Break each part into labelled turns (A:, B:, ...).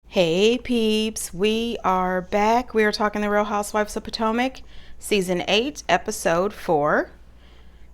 A: Hey peeps, we are back. We are talking The Real Housewives of Potomac, Season 8, Episode 4.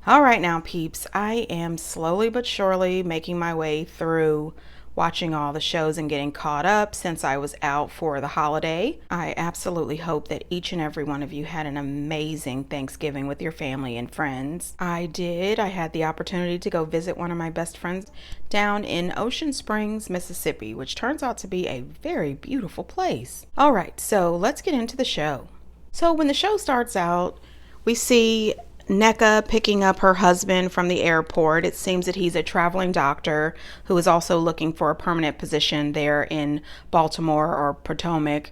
A: All right now peeps, I am slowly but surely making my way through watching all the shows and getting caught up since I was out for the holiday. I absolutely hope that each and every one of you had an amazing Thanksgiving with your family and friends. I did. I had the opportunity to go visit one of my best friends down in Ocean Springs, Mississippi, which turns out to be a very beautiful place. All right, so let's get into the show. So when the show starts out, we see Nneka picking up her husband from the airport. It seems that he's a traveling doctor who is also looking for a permanent position there in Baltimore or Potomac,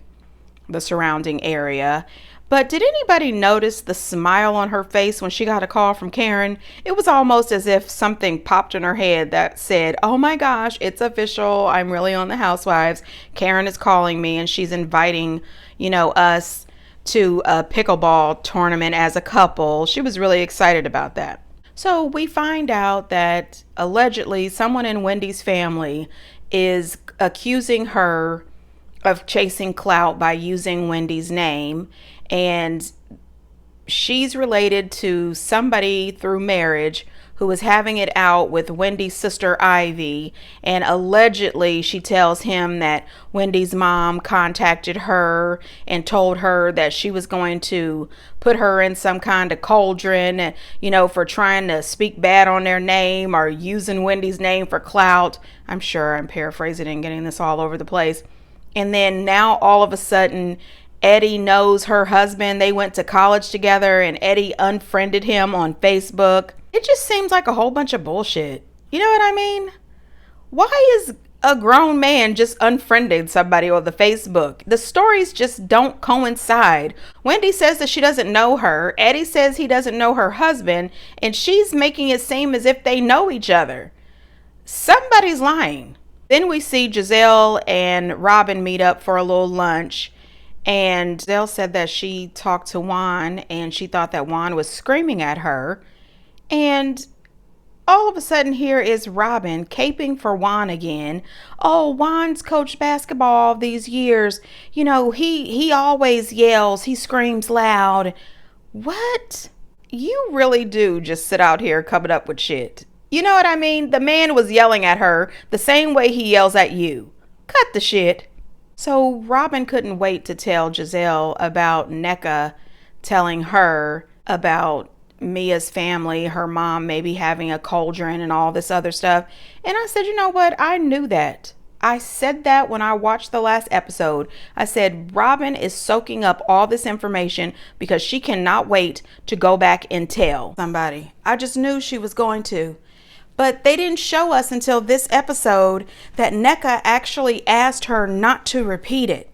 A: the surrounding area. But did anybody notice the smile on her face when she got a call from Karen? It was almost as if something popped in her head that said, "Oh my gosh, it's official. I'm really on the Housewives. Karen is calling me and she's inviting, us to a pickleball tournament as a couple." She was really excited about that. So we find out that allegedly someone in Wendy's family is accusing her of chasing clout by using Wendy's name, and she's related to somebody through marriage who was having it out with Wendy's sister Ivy, and allegedly she tells him that Wendy's mom contacted her and told her that she was going to put her in some kind of cauldron, for trying to speak bad on their name or using Wendy's name for clout. I'm sure I'm paraphrasing and getting this all over the place. And then now all of a sudden Eddie knows her husband. They went to college together and Eddie unfriended him on Facebook. It just seems like a whole bunch of bullshit. You know what I mean? Why is a grown man just unfriending somebody on the Facebook? The stories just don't coincide. Wendy says that she doesn't know her. Eddie says he doesn't know her husband. And she's making it seem as if they know each other. Somebody's lying. Then we see Giselle and Robin meet up for a little lunch. And Giselle said that she talked to Juan and she thought that Juan was screaming at her. And all of a sudden here is Robin caping for Juan again. "Oh, Juan's coached basketball these years. He always yells. He screams loud." What? You really do just sit out here coming up with shit. You know what I mean? The man was yelling at her the same way he yells at you. Cut the shit. So Robin couldn't wait to tell Giselle about Nneka telling her about Mia's family, her mom maybe having a cauldron and all this other stuff. And I said, you know what? I knew that. I said that when I watched the last episode. I said, Robin is soaking up all this information because she cannot wait to go back and tell somebody. I just knew she was going to. But they didn't show us until this episode that Nneka actually asked her not to repeat it.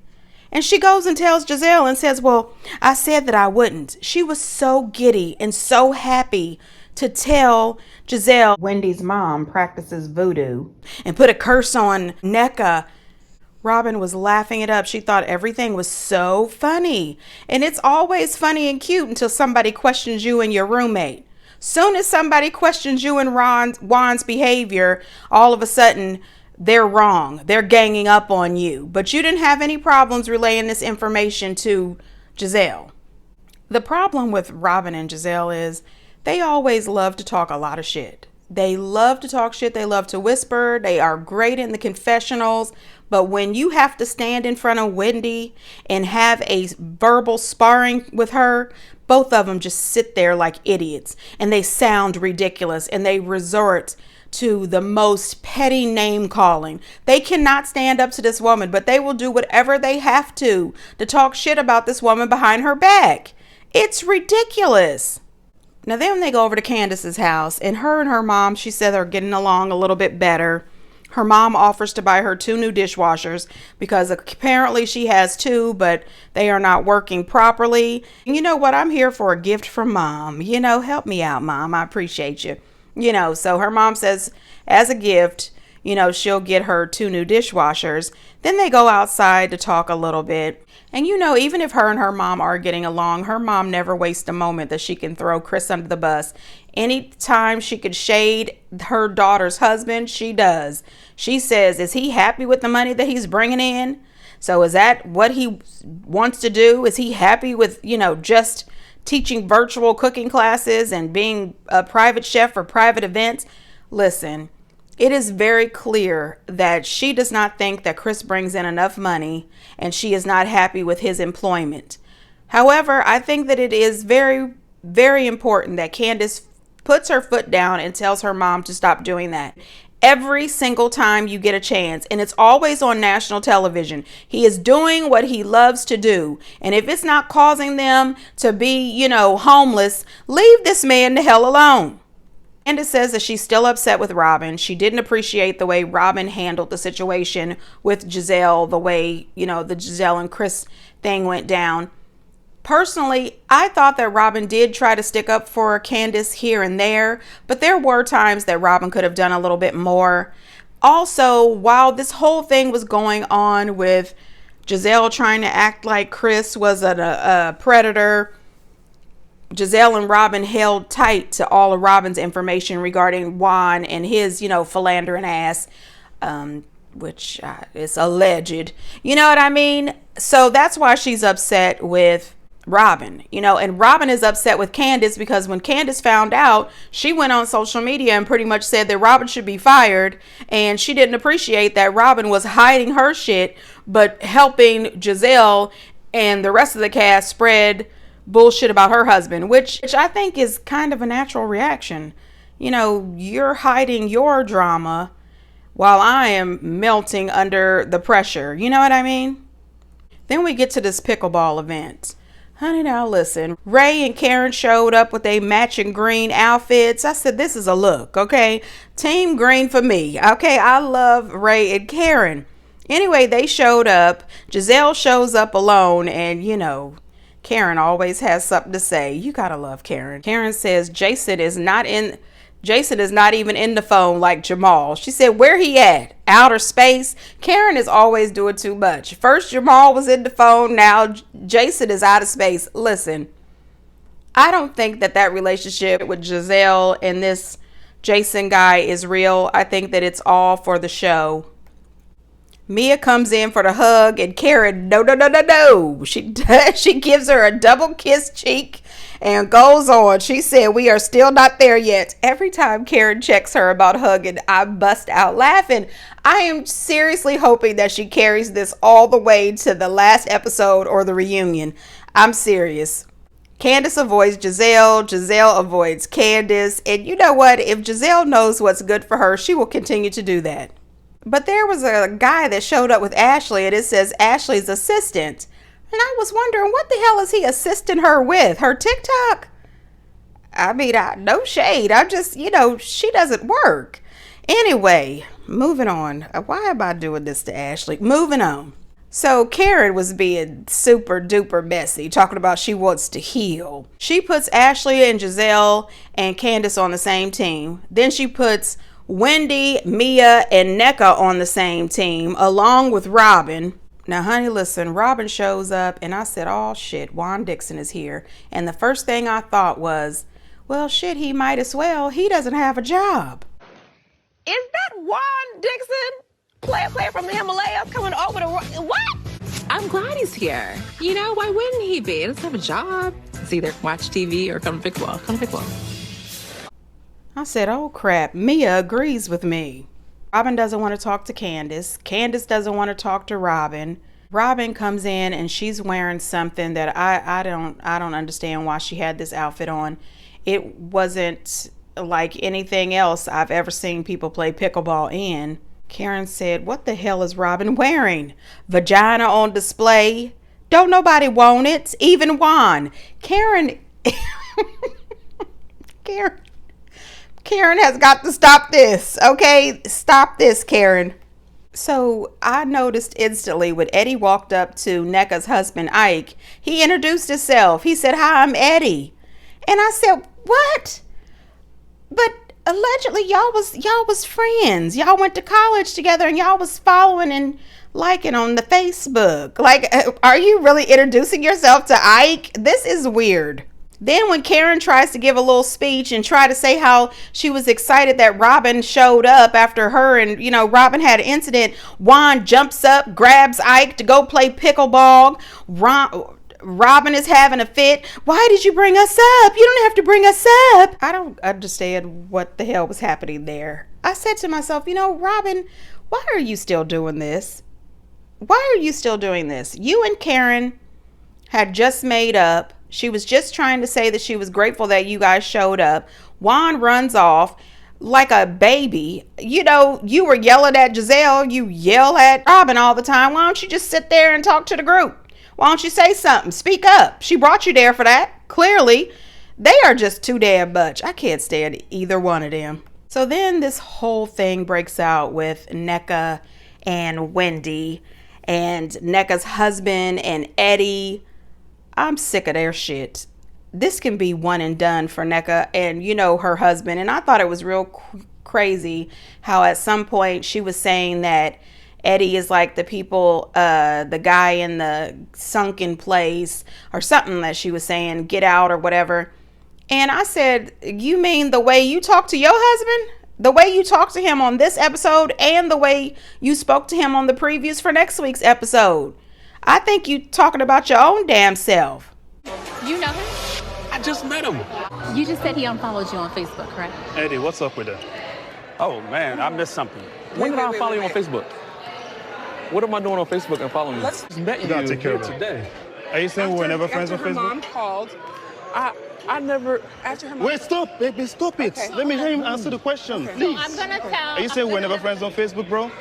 A: And she goes and tells Giselle and says, "Well, I said that I wouldn't." She was so giddy and so happy to tell Giselle Wendy's mom practices voodoo and put a curse on Nneka. Robin was laughing it up. She thought everything was so funny. And it's always funny and cute until somebody questions you and your roommate. Soon as somebody questions you and Juan's behavior, all of a sudden they're wrong. They're ganging up on you. But you didn't have any problems relaying this information to Giselle. The problem with Robin and Giselle is they always love to talk a lot of shit. They love to talk shit. They love to whisper. They are great in the confessionals. But when you have to stand in front of Wendy and have a verbal sparring with her, both of them just sit there like idiots and they sound ridiculous and they resort to the most petty name calling. They cannot stand up to this woman, but they will do whatever they have to talk shit about this woman behind her back. It's ridiculous. Now then they go over to Candace's house and her mom, she said they're getting along a little bit better. Her mom offers to buy her 2 new dishwashers because apparently she has 2, but they are not working properly. You know what? I'm here for a gift from mom. Help me out, mom. I appreciate you. So her mom says as a gift, she'll get her 2 new dishwashers. Then they go outside to talk a little bit. And even if her and her mom are getting along, her mom never wastes a moment that she can throw Chris under the bus. Anytime she could shade her daughter's husband, she does. She says, "Is he happy with the money that he's bringing in?" So is that what he wants to do? Is he happy with, just teaching virtual cooking classes and being a private chef for private events? Listen, it is very clear that she does not think that Chris brings in enough money, and she is not happy with his employment. However, I think that it is very, very important that Candace puts her foot down and tells her mom to stop doing that. Every single time you get a chance, and it's always on national television. He is doing what he loves to do. And if it's not causing them to be, homeless, leave this man the hell alone. Candace says that she's still upset with Robin. She didn't appreciate the way Robin handled the situation with Giselle, the way, the Giselle and Chris thing went down. Personally, I thought that Robin did try to stick up for Candace here and there, but there were times that Robin could have done a little bit more. Also, while this whole thing was going on with Giselle trying to act like Chris was a predator, Giselle and Robin held tight to all of Robin's information regarding Juan and his, philandering ass, which is alleged. You know what I mean? So that's why she's upset with Robin, and Robin is upset with Candace because when Candace found out, she went on social media and pretty much said that Robin should be fired. And she didn't appreciate that Robin was hiding her shit, but helping Giselle and the rest of the cast spread bullshit about her husband, which I think is kind of a natural reaction. You're hiding your drama while I am melting under the pressure. You know what I mean? Then we get to this pickleball event. Honey, now listen, Ray and Karen showed up with their matching green outfits. I said, this is a look, okay? Team green for me, okay? I love Ray and Karen. Anyway, they showed up. Giselle shows up alone, and, Karen always has something to say. You gotta love Karen. Karen says Jason is not even in the phone like Jamal. She said, where he at? Outer space? Karen is always doing too much. First Jamal was in the phone. Now Jason is out of space. Listen, I don't think that relationship with Giselle and this Jason guy is real. I think that it's all for the show. Mia comes in for the hug, and Karen, no. She gives her a double kiss cheek and goes on. She said, we are still not there yet. Every time Karen checks her about hugging, I bust out laughing. I am seriously hoping that she carries this all the way to the last episode or the reunion. I'm serious. Candace avoids Giselle. Giselle avoids Candace. And you know what? If Giselle knows what's good for her, she will continue to do that. But there was a guy that showed up with Ashley, and it says Ashley's assistant. And I was wondering, what the hell is he assisting her with? Her TikTok? I mean, no shade. I'm just, she doesn't work. Anyway, moving on. Why am I doing this to Ashley? Moving on. So Karen was being super duper messy, talking about she wants to heal. She puts Ashley and Giselle and Candace on the same team. Then she puts Wendy, Mia, and NECA on the same team, along with Robin. Now, honey, listen, Robin shows up, and I said, oh, shit, Juan Dixon is here. And the first thing I thought was, well, shit, he might as well. He doesn't have a job.
B: Is that Juan Dixon? Player from the Himalayas coming over to... What?
C: I'm glad he's here. Why wouldn't he be? He doesn't have a job. It's either watch TV or come to Pickle.
A: I said, oh, crap. Mia agrees with me. Robin doesn't want to talk to Candace. Candace doesn't want to talk to Robin. Robin comes in and she's wearing something that I don't understand why she had this outfit on. It wasn't like anything else I've ever seen people play pickleball in. Karen said, what the hell is Robin wearing? Vagina on display? Don't nobody want it, even Juan. Karen has got to stop this, okay? Stop this, Karen. So I noticed instantly when Eddie walked up to NECA's husband, Ike, he introduced himself. He said, hi, I'm Eddie. And I said, what? But allegedly y'all was friends. Y'all went to college together and y'all was following and liking on the Facebook. Like, are you really introducing yourself to Ike? This is weird. Then when Karen tries to give a little speech and try to say how she was excited that Robin showed up after her and, Robin had an incident, Juan jumps up, grabs Ike to go play pickleball. Robin is having a fit. Why did you bring us up? You don't have to bring us up. I don't understand what the hell was happening there. I said to myself, Robin, why are you still doing this? Why are you still doing this? You and Karen had just made up. She was just trying to say that she was grateful that you guys showed up. Juan runs off like a baby. You were yelling at Giselle. You yell at Robin all the time. Why don't you just sit there and talk to the group? Why don't you say something? Speak up. She brought you there for that. Clearly, they are just too damn much. I can't stand either one of them. So then this whole thing breaks out with Nneka and Wendy and Nneka's husband and Eddie. I'm sick of their shit. This can be one and done for Nneka and, her husband. And I thought it was real crazy how at some point she was saying that Eddie is like the guy in the sunken place or something that she was saying, get out or whatever. And I said, you mean the way you talk to your husband? The way you talk to him on this episode and the way you spoke to him on the previews for next week's episode. I think you talking about your own damn self.
D: You know him?
E: I just met him.
D: You just said he unfollowed you on Facebook, correct?
E: Eddie, what's up with that? Oh, man, I missed something. When did I follow you on Facebook? What am I doing on Facebook and following you?
F: Let's
E: just met you
F: gotta take care
E: here
F: of it.
E: today.
F: Are you saying we were never friends on
G: After her
F: Facebook?
G: mom called.
E: I never...
G: After her mom.
F: Wait, stop, baby, stop it.
G: Okay.
F: Let me hear him answer the question, please.
D: I'm gonna tell.
F: Are you saying we're never friends on Facebook, bro?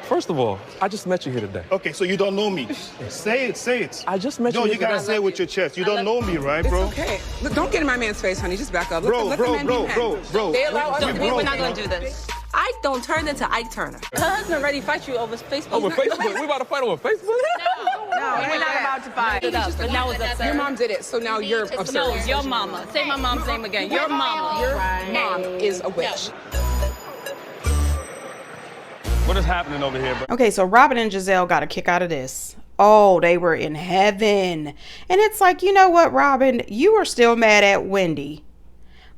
E: First of all, I just met you here today.
F: Okay, so you don't know me. Say it.
E: I just met you
F: No,
E: here
F: you gotta
E: today.
F: say it with your chest. You don't know me, right,
G: It's
F: bro?
G: okay. Look, don't get in my man's face, honey. Just back up. Let
F: Bro.
G: the man be man. They allow us to be.
F: Bro,
G: We're not gonna
F: bro.
G: do this.
H: Ike don't turn into Ike Turner. Her husband ready to fight you over Facebook.
E: Over Facebook? We about to fight over Facebook?
H: No, we're not about to fight. But now it's absurd.
G: Your mom did it, so now you're absurd.
H: No, your mama. Say my mom's name again. Your mama.
G: Your mom is a witch.
E: What is happening over here, bro?
A: Okay, so Robin and Giselle got a kick out of this. Oh, they were in heaven. And it's like, you know what, Robin? You are still mad at Wendy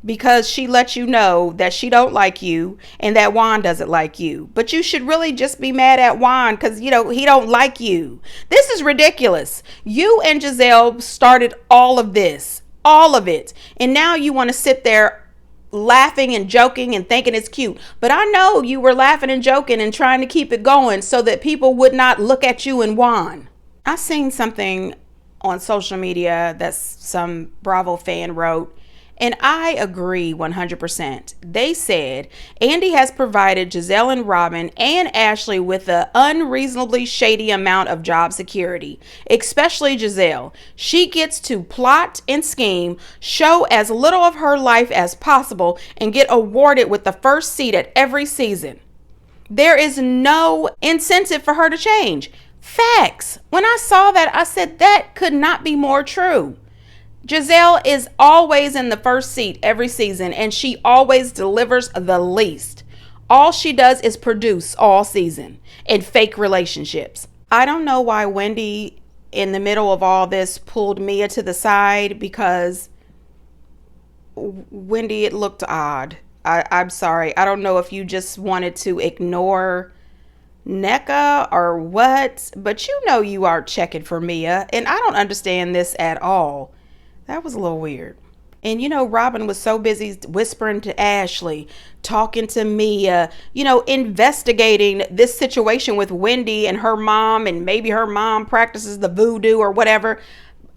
A: because she let you know that she don't like you and that Juan doesn't like you. But you should really just be mad at Juan because, he don't like you. This is ridiculous. You and Giselle started all of this, all of it. And now you want to sit there laughing and joking and thinking it's cute. But I know you were laughing and joking and trying to keep it going so that people would not look at you and Juan. I seen something on social media that some Bravo fan wrote, and I agree 100%. They said Andy has provided Giselle and Robin and Ashley with an unreasonably shady amount of job security, especially Giselle. She gets to plot and scheme, show as little of her life as possible, and get awarded with the first seat at every season. There is no incentive for her to change. Facts. When I saw that, I said that could not be more true. Giselle is always in the first seat every season, and she always delivers the least. All she does is produce all season and fake relationships. I don't know why Wendy, in the middle of all this, pulled Mia to the side because Wendy, it looked odd. I'm sorry. I don't know if you just wanted to ignore Nneka or what, but you are checking for Mia, and I don't understand this at all. That was a little weird. And Robin was so busy whispering to Ashley, talking to Mia, investigating this situation with Wendy and her mom, and maybe her mom practices the voodoo or whatever.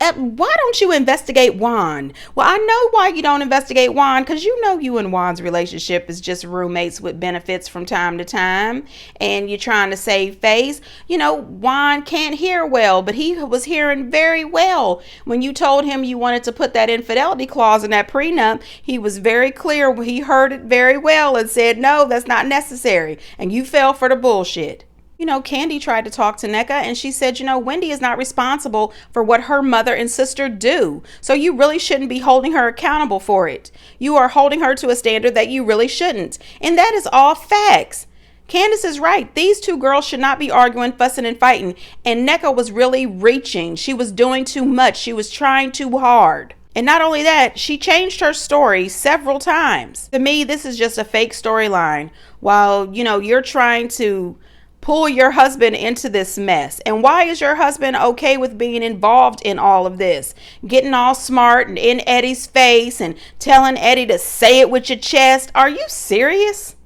A: Why don't you investigate Juan? Well, I know why you don't investigate Juan, because you and Juan's relationship is just roommates with benefits from time to time, and you're trying to save face. Juan can't hear well, but he was hearing very well. When you told him you wanted to put that infidelity clause in that prenup, he was very clear. He heard it very well and said, no, that's not necessary. And you fell for the bullshit. Candy tried to talk to Nneka and she said, Wendy is not responsible for what her mother and sister do. So you really shouldn't be holding her accountable for it. You are holding her to a standard that you really shouldn't. And that is all facts. Candace is right. These two girls should not be arguing, fussing, and fighting. And Nneka was really reaching. She was doing too much. She was trying too hard. And not only that, she changed her story several times. To me, this is just a fake storyline while, you're trying to pull your husband into this mess. And why is your husband okay with being involved in all of this? Getting all smart and in Eddie's face and telling Eddie to say it with your chest. Are you serious?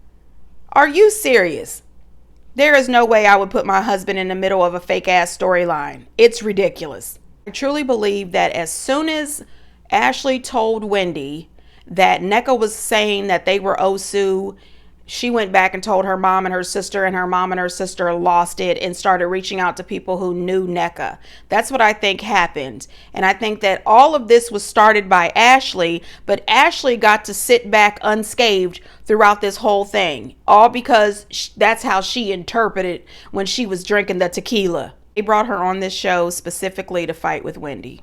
A: Are you serious? There is no way I would put my husband in the middle of a fake ass storyline. It's ridiculous. I truly believe that as soon as Ashley told Wendy that Nneka was saying that they were Osu, she went back and told her mom and her sister, and her mom and her sister lost it and started reaching out to people who knew Nneka. That's what I think happened. And I think that all of this was started by Ashley, but Ashley got to sit back unscathed throughout this whole thing, all because that's how she interpreted when she was drinking the tequila. They brought her on this show specifically to fight with Wendy,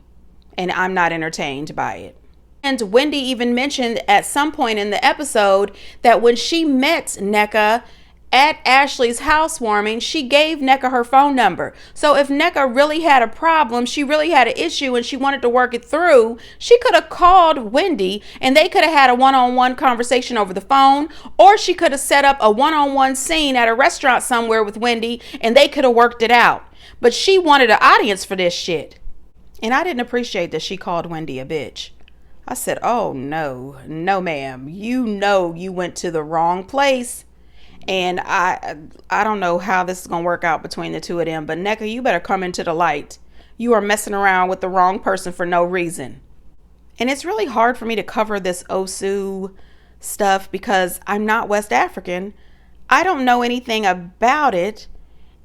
A: and I'm not entertained by it. And Wendy even mentioned at some point in the episode that when she met Nneka at Ashley's housewarming, she gave Nneka her phone number. So if Nneka really had a problem, she really had an issue and she wanted to work it through, she could have called Wendy and they could have had a one-on-one conversation over the phone, or she could have set up a one-on-one scene at a restaurant somewhere with Wendy and they could have worked it out. But she wanted an audience for this shit. And I didn't appreciate that she called Wendy a bitch. I said, oh, no, ma'am. You went to the wrong place. And I don't know how this is going to work out between the two of them. But Nneka, you better come into the light. You are messing around with the wrong person for no reason. And it's really hard for me to cover this Osu stuff because I'm not West African. I don't know anything about it.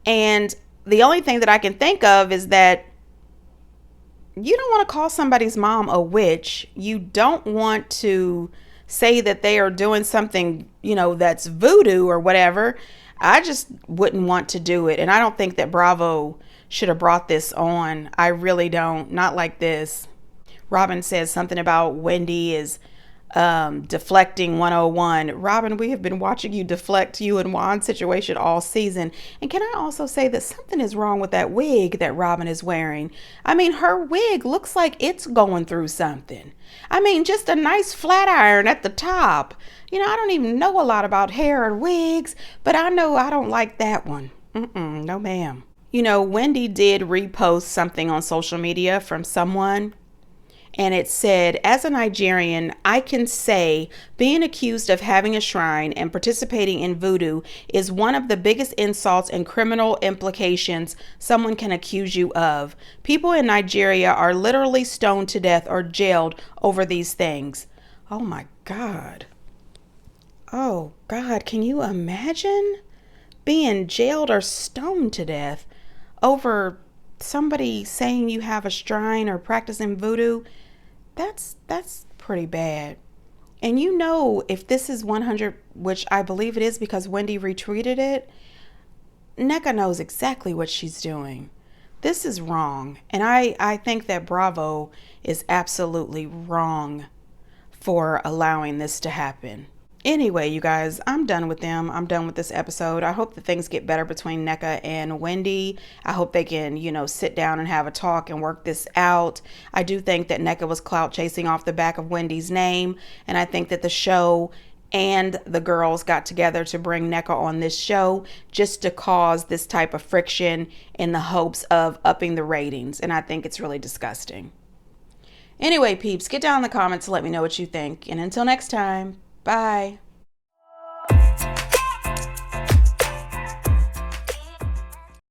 A: And the only thing that I can think of is that you don't want to call somebody's mom a witch. You don't want to say that they are doing something, that's voodoo or whatever. I just wouldn't want to do it. And I don't think that Bravo should have brought this on. I really don't. Not like this. Robin says something about Wendy is deflecting 101. Robin, we have been watching you deflect you and Juan's situation all season. And can I also say that something is wrong with that wig that Robin is wearing? I mean, her wig looks like it's going through something. I mean, just a nice flat iron at the top. I don't even know a lot about hair or wigs, but I know I don't like that one. No, ma'am. Wendy did repost something on social media from someone. And it said, as a Nigerian, I can say being accused of having a shrine and participating in voodoo is one of the biggest insults and criminal implications someone can accuse you of. People in Nigeria are literally stoned to death or jailed over these things. Oh my God. Oh God, can you imagine being jailed or stoned to death over somebody saying you have a shrine or practicing voodoo? That's pretty bad. And if this is 100, which I believe it is because Wendy retweeted it, Nneka knows exactly what she's doing. This is wrong. And I think that Bravo is absolutely wrong for allowing this to happen. Anyway, you guys, I'm done with them. I'm done with this episode. I hope that things get better between Nneka and Wendy. I hope they can, sit down and have a talk and work this out. I do think that Nneka was clout chasing off the back of Wendy's name. And I think that the show and the girls got together to bring Nneka on this show just to cause this type of friction in the hopes of upping the ratings. And I think it's really disgusting. Anyway, peeps, get down in the comments and let me know what you think. And until next time, bye.